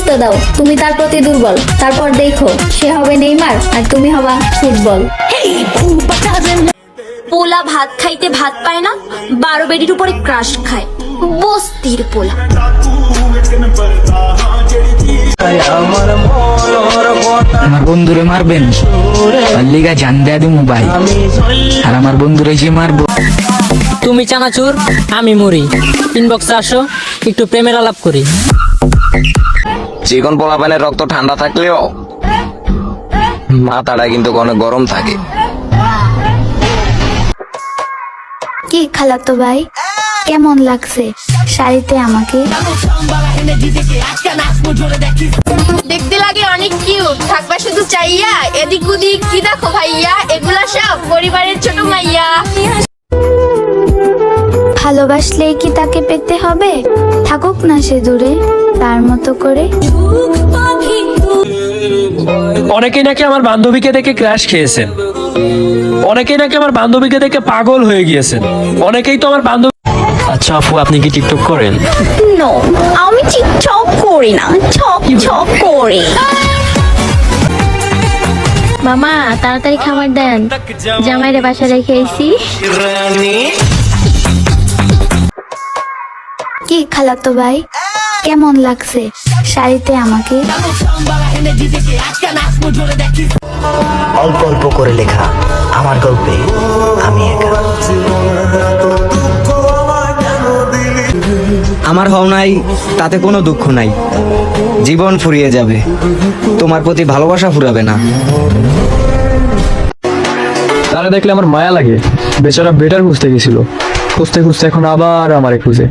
বুঝতে দাও তুমি তার প্রতি দুর্বল। তারপর দেখো সে হবে নেইমার আর তুমি হবা ফুটবল। পোলা ভাত খাইতে ভাত পায় না, 12 বেডির উপরে ক্রাশ খায়, বস্তির পোলা। আমার বন্ধুরে মারবেন তার লিগা জান দেয়া দিমু ভাই, আর আমার বন্ধুরে যে মারবো। তুমি চানাচুর আমি মুড়ি, ইনবক্সে আসো একটু প্রেমের আলাপ করি। চিকন পোলাপানের রক্ত ঠান্ডা থাকলেও মাথাটা কিন্তু অনেক গরম থাকে। কি খালাতো ভাই কেমন লাগছে শাড়িতে আমাকে? দেখতে লাগে অনেক কিউট, থাকবা শুধু চাইয়া। এদিক ওদিক কি দেখো ভাইয়া, এগুলা সব পরিবারের ছোট মাইয়া। ভালোবাসলেই কি তাকে পেতে হবে? থাকুক না সে দূরে তার মতো করে। অনেকেই নাকি আমার বান্ধবীকে দেখে ক্র্যাশ খেয়েছেন, অনেকেই নাকি আমার বান্ধবীকে দেখে পাগল হয়ে গিয়েছেন, অনেকেই তো আমার বান্ধবী। আচ্ছা আপু, আপনি কি টিকটক করেন? নো, আমি টিকটক করি না, ছক ছক করি। মামা তাড়াতাড়ি খাবার দেন, জামাইরে বাসা রেখে এসি। কি খালাতো ভাই কেমন লাগছে শাড়িতে আমাকে? অল্প অল্প করে লেখা আমার গল্পে আমি একা। আমার হও নাই তাতে কোনো দুঃখ নাই, জীবন ফুরিয়ে যাবে, তোমার প্রতি ভালোবাসা ফুরাবে না। তারা দেখলে আমার মায়া লাগে, বেচারা বেটার খুঁজতে গেছিল, খুঁজতে খুঁজতে এখন আবার আমারে খুঁজে।